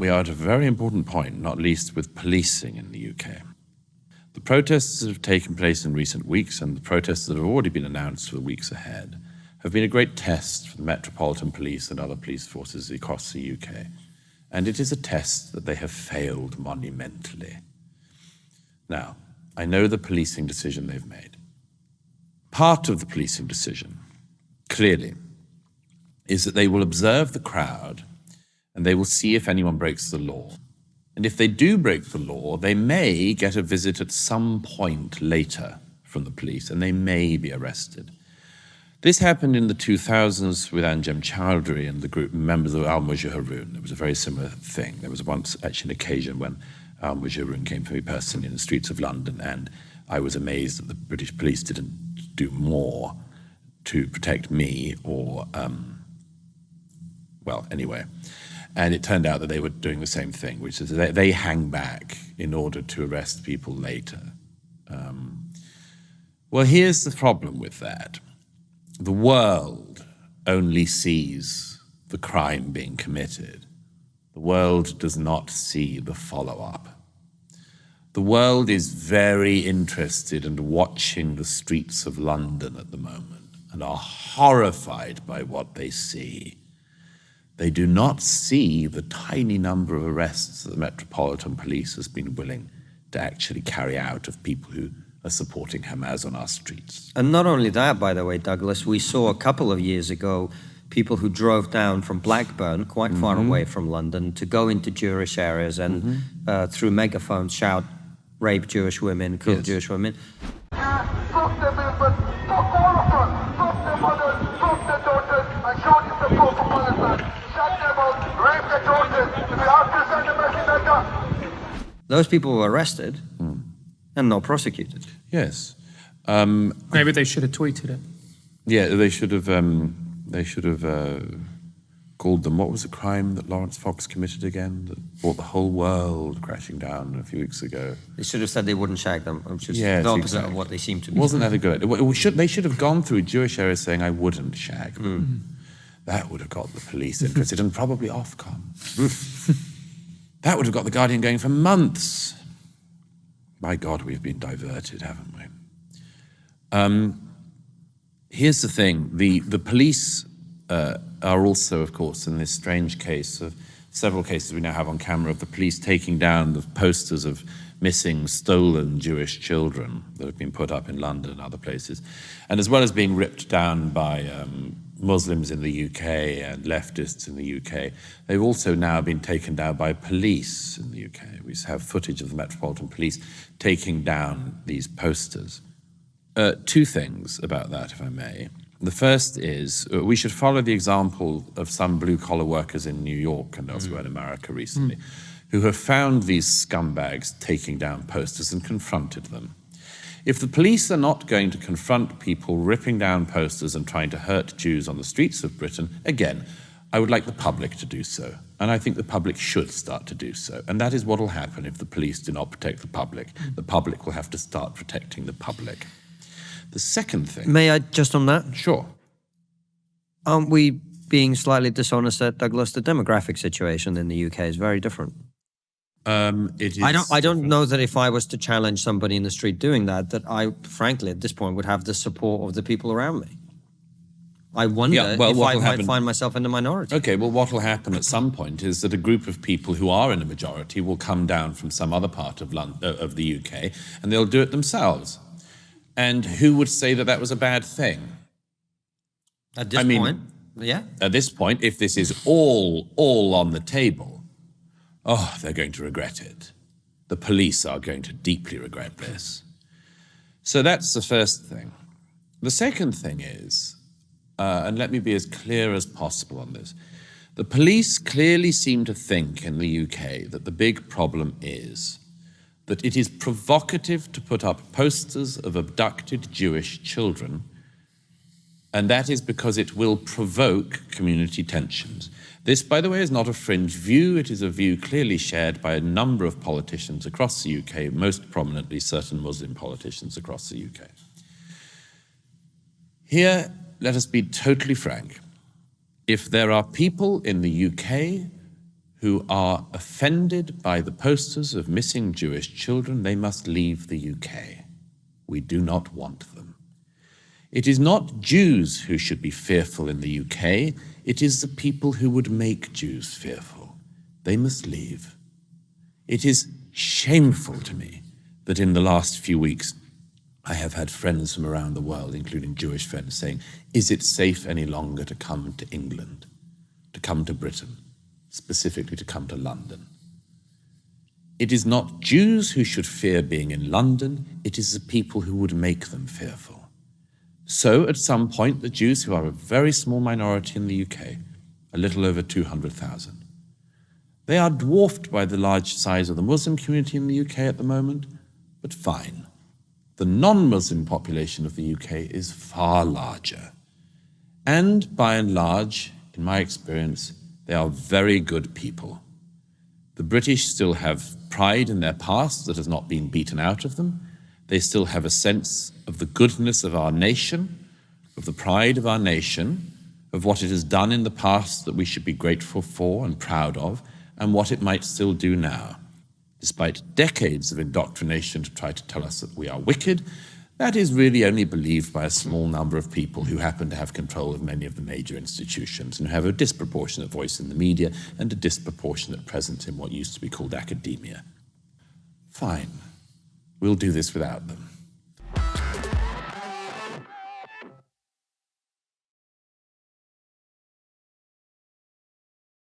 we are at a very important point, not least with policing in the UK. The protests that have taken place in recent weeks and the protests that have already been announced for the weeks ahead have been a great test for the Metropolitan Police and other police forces across the UK. And it is a test that they have failed monumentally. Now, I know the policing decision they've made. Part of the policing decision, clearly, is that they will observe the crowd and they will see if anyone breaks the law. And if they do break the law, they may get a visit at some point later from the police and they may be arrested. This happened in the 2000s with Anjem Chowdhury and the group members of Al-Mujahirun. There was a very similar thing. There was once actually an occasion when Al-Mujahirun came for me personally in the streets of London, and I was amazed that the British police didn't do more to protect me or, well, anyway. And it turned out that they were doing the same thing, which is they hang back in order to arrest people later. Well, here's the problem with that. The world only sees the crime being committed. The world does not see the follow-up. The world is very interested in watching the streets of London at the moment and are horrified by what they see. They do not see the tiny number of arrests that the Metropolitan Police has been willing to actually carry out of people who are supporting Hamas on our streets. And not only that, by the way, Douglas, we saw a couple of years ago people who drove down from Blackburn, quite far away from London, to go into Jewish areas and through megaphones shout, rape Jewish women, kill Jewish women. Fuck the movement, fuck all of us, fuck the mothers, fuck the daughters, and show them support for Palestine. Shut them out, rape the daughters, if you have to send a message like that. Those people were arrested and not prosecuted. Yes. Maybe they should have tweeted it. Yeah, they should have called them, what was the crime that Lawrence Fox committed again that brought the whole world crashing down a few weeks ago? They should have said they wouldn't shag them, which is Yes, the opposite exactly. of what they seem to be. Wasn't that a good idea? They should have gone through Jewish areas saying, I wouldn't shag them. That would have got the police interested and probably Ofcom. That would have got The Guardian going for months. My God, we've been diverted, haven't we? Here's the thing. The police are also, of course, in this strange case of several cases we now have on camera of the police taking down the posters of missing, stolen Jewish children that have been put up in London and other places. And as well as being ripped down by Muslims in the UK and leftists in the UK, they've also now been taken down by police in the UK. We have footage of the Metropolitan Police taking down these posters. Two things about that, if I may. The first is we should follow the example of some blue-collar workers in New York and elsewhere in America recently who have found these scumbags taking down posters and confronted them. If the police are not going to confront people ripping down posters and trying to hurt Jews on the streets of Britain, again, I would like the public to do so. And I think the public should start to do so. And that is what will happen if the police do not protect the public. The public will have to start protecting the public. The second thing... May I just on that? Sure. Aren't we being slightly dishonest at Douglas? The demographic situation in the UK is very different. It is I don't know that if I was to challenge somebody in the street doing that I, frankly, at this point, would have the support of the people around me. I wonder if I might find myself in the minority. Okay, well, what will happen at some point is that a group of people who are in a majority will come down from some other part of the UK, and they'll do it themselves. And who would say that that was a bad thing? At this point, yeah. At this point, if this is all on the table, oh, they're going to regret it. The police are going to deeply regret this. So that's the first thing. The second thing is, and let me be as clear as possible on this, the police clearly seem to think in the UK that the big problem is that it is provocative to put up posters of abducted Jewish children, and that is because it will provoke community tensions. This, by the way, is not a fringe view. It is a view clearly shared by a number of politicians across the UK, most prominently certain Muslim politicians across the UK. Here, let us be totally frank. If there are people in the UK who are offended by the posters of missing Jewish children, they must leave the UK. We do not want them. It is not Jews who should be fearful in the UK, it is the people who would make Jews fearful. They must leave. It is shameful to me that in the last few weeks I have had friends from around the world, including Jewish friends, saying, is it safe any longer to come to England, to come to Britain, specifically to come to London? It is not Jews who should fear being in London, it is the people who would make them fearful. So at some point, the Jews, who are a very small minority in the UK, a little over 200,000, they are dwarfed by the large size of the Muslim community in the UK at the moment, but fine. The non-Muslim population of the UK is far larger. And by and large, in my experience, they are very good people. The British still have pride in their past that has not been beaten out of them. They still have a sense of the goodness of our nation, of the pride of our nation, of what it has done in the past that we should be grateful for and proud of, and what it might still do now. Despite decades of indoctrination to try to tell us that we are wicked, that is really only believed by a small number of people who happen to have control of many of the major institutions and who have a disproportionate voice in the media and a disproportionate presence in what used to be called academia. Fine. We'll do this without them.